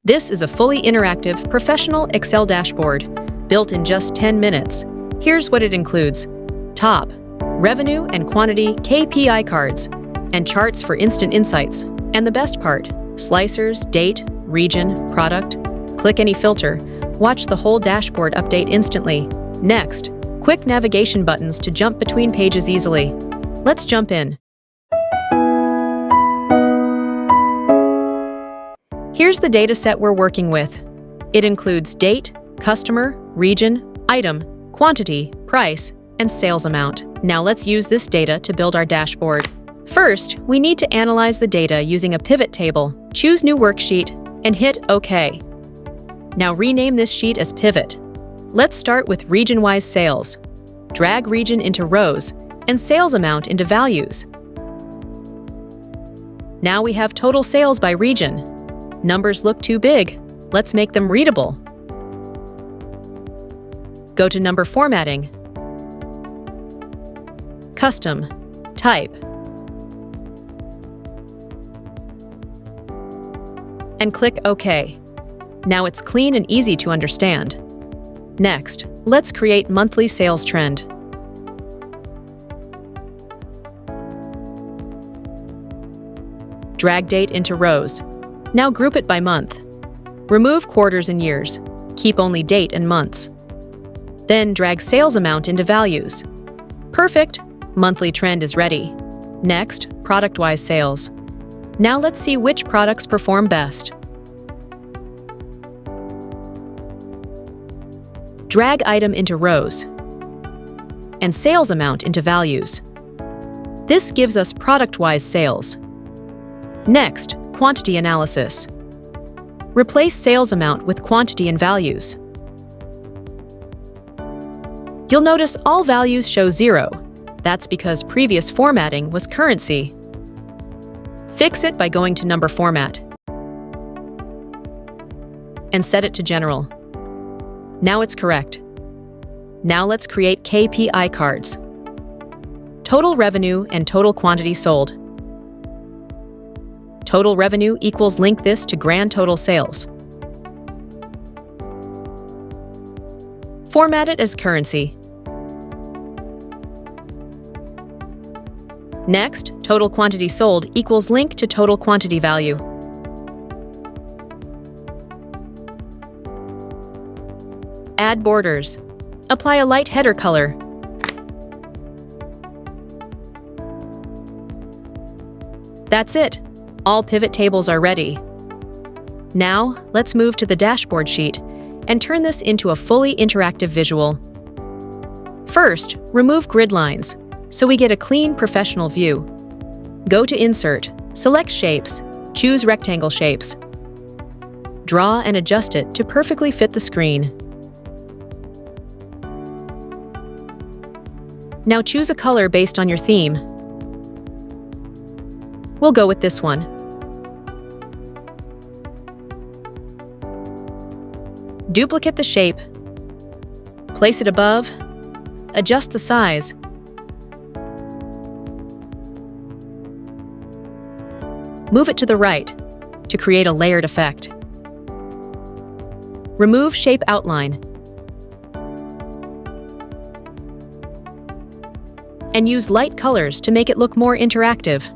This is a fully interactive, professional Excel dashboard, built in just 10 minutes. Here's what it includes. Top, revenue and quantity KPI cards, and charts for instant insights. And the best part, slicers, date, region, product. Click any filter. Watch the whole dashboard update instantly. Next, quick navigation buttons to jump between pages easily. Let's jump in. Here's the data set we're working with. It includes date, customer, region, item, quantity, price, and sales amount. Now let's use this data to build our dashboard. First, we need to analyze the data using a pivot table. Choose New Worksheet and hit OK. Now rename this sheet as Pivot. Let's start with region-wise sales. Drag region into rows and sales amount into values. Now we have total sales by region. Numbers look too big. Let's make them readable. Go to Number Formatting, Custom, Type, and click OK. Now it's clean and easy to understand. Next, let's create monthly sales trend. Drag date into rows. Now group it by month. Remove quarters and years. Keep only date and months. Then drag sales amount into values. Perfect! Monthly trend is ready. Next, product-wise sales. Now let's see which products perform best. Drag item into rows and sales amount into values. This gives us product-wise sales. Next, quantity analysis. Replace sales amount with quantity and values. You'll notice all values show 0. That's because previous formatting was currency. Fix it by going to Number Format and set it to General. Now it's correct. Now let's create KPI cards. Total revenue and total quantity sold. Total revenue equals link this to grand total sales. Format it as currency. Next, total quantity sold equals link to total quantity value. Add borders. Apply a light header color. That's it. All pivot tables are ready. Now, let's move to the dashboard sheet and turn this into a fully interactive visual. First, remove grid lines so we get a clean, professional view. Go to Insert, select Shapes, choose Rectangle Shapes. Draw and adjust it to perfectly fit the screen. Now choose a color based on your theme. We'll go with this one. Duplicate the shape. Place it above. Adjust the size. Move it to the right to create a layered effect. Remove shape outline. And use light colors to make it look more interactive.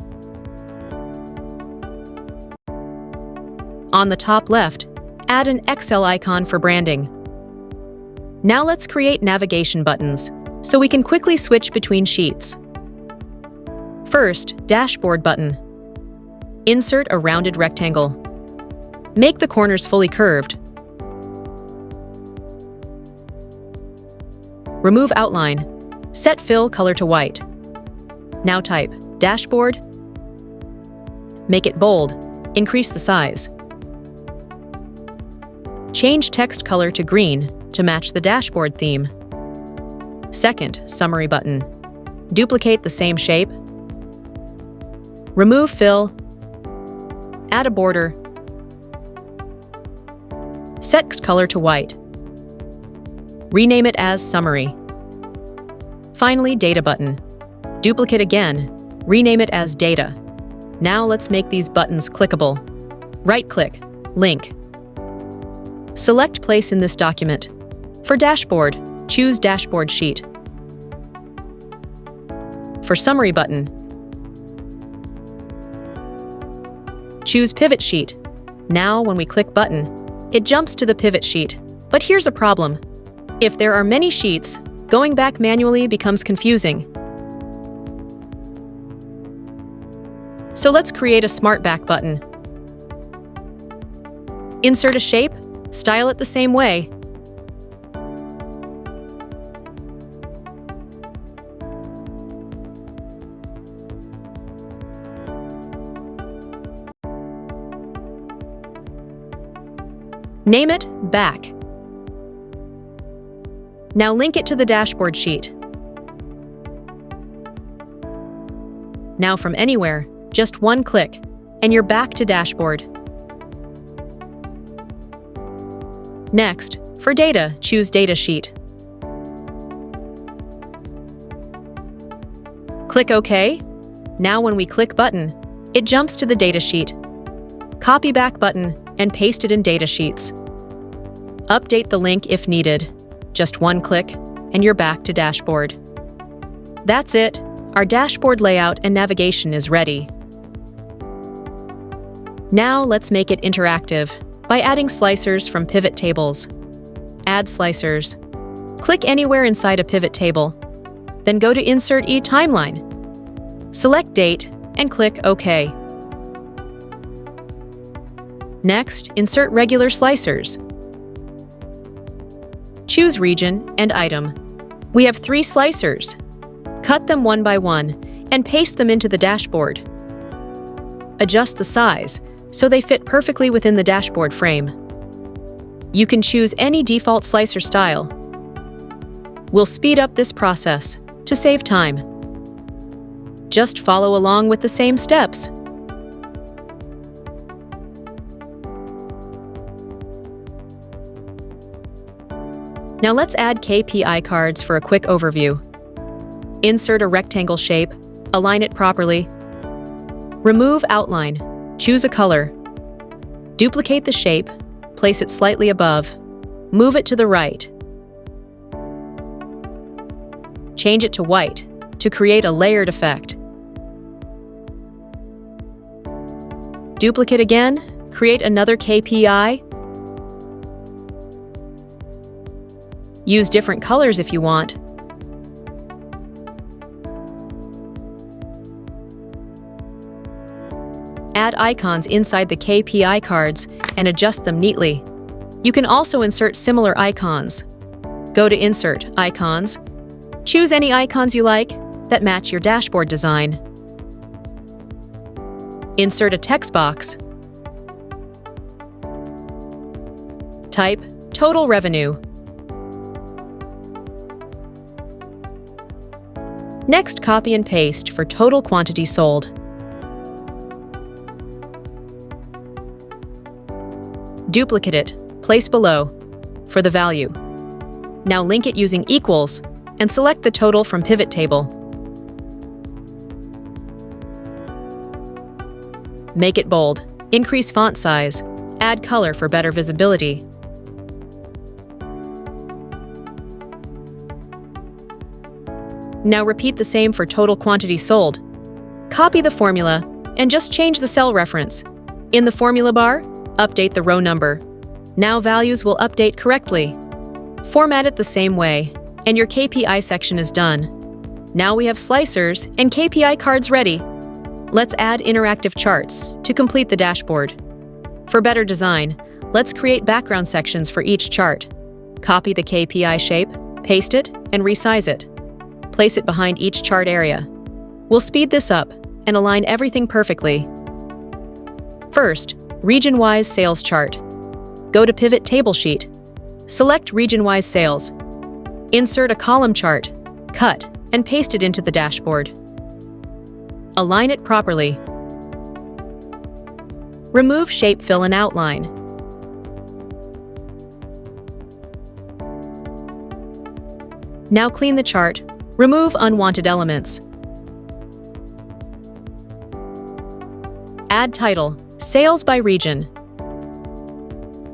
On the top left, add an Excel icon for branding. Now let's create navigation buttons so we can quickly switch between sheets. First, Dashboard button. Insert a rounded rectangle. Make the corners fully curved. Remove outline. Set fill color to white. Now type Dashboard. Make it bold. Increase the size. Change text color to green to match the dashboard theme. Second, Summary button. Duplicate the same shape. Remove fill. Add a border. Set text color to white. Rename it as Summary. Finally, Data button. Duplicate again. Rename it as Data. Now let's make these buttons clickable. Right-click, Link. Select Place in this document. For Dashboard, choose Dashboard Sheet. For Summary button, choose Pivot Sheet. Now, when we click Button, it jumps to the Pivot Sheet. But here's a problem. If there are many sheets, going back manually becomes confusing. So let's create a Smart Back button. Insert a shape, style it the same way. Name it Back. Now link it to the dashboard sheet. Now from anywhere, just one click, and you're back to dashboard. Next, for data, choose Data Sheet. Click OK. Now when we click Button, it jumps to the data sheet. Copy Back button and paste it in Data Sheets. Update the link if needed. Just one click, and you're back to dashboard. That's it. Our dashboard layout and navigation is ready. Now let's make it interactive by adding slicers from pivot tables. Add slicers. Click anywhere inside a pivot table. Then go to Insert Timeline. Select Date and click OK. Next, insert regular slicers. Choose Region and Item. We have 3 slicers. Cut them one by one and paste them into the dashboard. Adjust the size so they fit perfectly within the dashboard frame. You can choose any default slicer style. We'll speed up this process to save time. Just follow along with the same steps. Now let's add KPI cards for a quick overview. Insert a rectangle shape, align it properly. Remove outline, choose a color. Duplicate the shape, place it slightly above. Move it to the right. Change it to white to create a layered effect. Duplicate again, create another KPI. Use different colors if you want. Add icons inside the KPI cards and adjust them neatly. You can also insert similar icons. Go to Insert Icons. Choose any icons you like that match your dashboard design. Insert a text box. Type Total Revenue. Next, copy and paste for total quantity sold. Duplicate it, place below, for the value. Now link it using equals and select the total from pivot table. Make it bold, increase font size, add color for better visibility. Now repeat the same for total quantity sold. Copy the formula and just change the cell reference. In the formula bar, update the row number. Now values will update correctly. Format it the same way, and your KPI section is done. Now we have slicers and KPI cards ready. Let's add interactive charts to complete the dashboard. For better design, let's create background sections for each chart. Copy the KPI shape, paste it, and resize it. Place it behind each chart area. We'll speed this up and align everything perfectly. First, region-wise sales chart. Go to Pivot Table Sheet. Select Region-wise sales. Insert a column chart, cut, and paste it into the dashboard. Align it properly. Remove shape, fill, and outline. Now clean the chart. Remove unwanted elements. Add title, Sales by Region.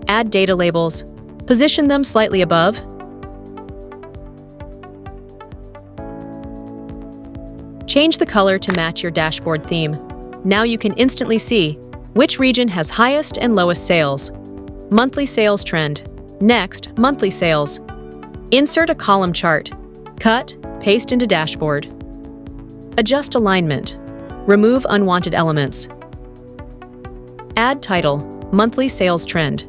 Add data labels, Position them slightly above. Change the color to match your dashboard theme. Now you can instantly see which region has highest and lowest sales. Monthly sales trend. Next, monthly sales. Insert a column chart. Cut, paste into dashboard. Adjust alignment. Remove unwanted elements. Add title, monthly sales trend.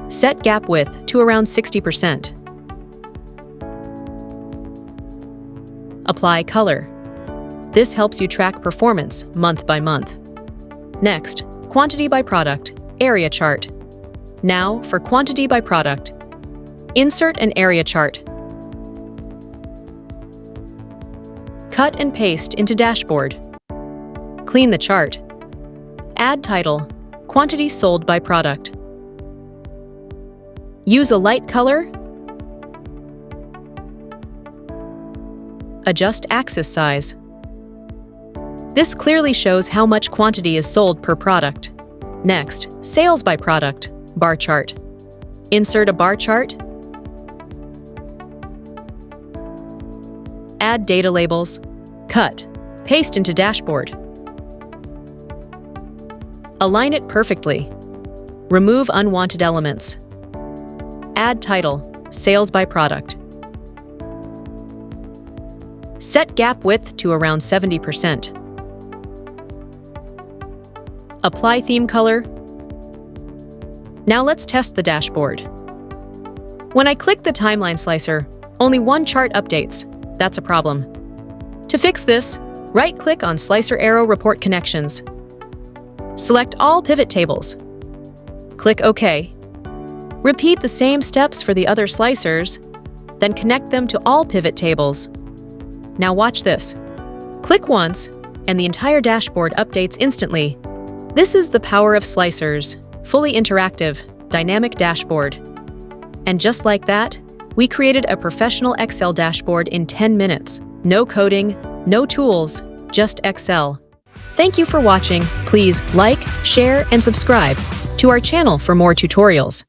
Set gap width to around 60%. Apply color. This helps you track performance month by month. Next, quantity by product, area chart. Now for quantity by product. Insert an area chart. Cut and paste into dashboard. Clean the chart. Add title, quantity sold by product. Use a light color. Adjust axis size. This clearly shows how much quantity is sold per product. Next, sales by product, bar chart. Insert a bar chart. Add data labels. Cut, paste into dashboard. Align it perfectly. Remove unwanted elements. Add title, sales by product. Set gap width to around 70%. Apply theme color. Now let's test the dashboard. When I click the timeline slicer, only one chart updates. That's a problem. To fix this, right-click on Slicer Arrow Report Connections. Select all pivot tables. Click OK. Repeat the same steps for the other slicers, then connect them to all pivot tables. Now watch this. Click once, and the entire dashboard updates instantly. This is the power of slicers, fully interactive, dynamic dashboard. And just like that, we created a professional Excel dashboard in 10 minutes. No coding, no tools, just Excel. Thank you for watching. Please like, share, and subscribe to our channel for more tutorials.